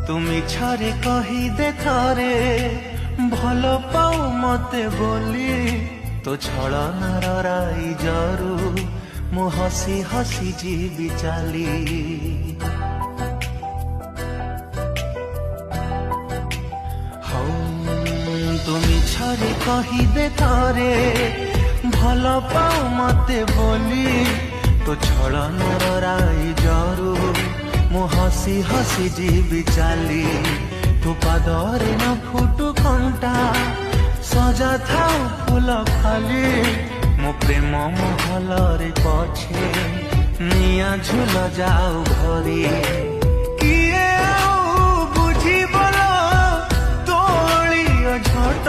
তুমি ছাড়ে কহি দে থরে ভাল পাও মতে বলি তো ছলনার রাই জরু মু হসি হসি ଯିବି চালি হও তুমি ছাড়ে কহি দে থরে ভাল পাও মতে বলি তো ছলনার রাই জরু মু হসি হসি ଯିବି চালি তু পাদরে ন ফুটু ঘণ্টা সজা থাও ফুল খালি মো প্রেম মহলরে পছে নিয়া ঝুল যাও ঘরে কিয়ে আউ বুঝিবল তোলিও ঝট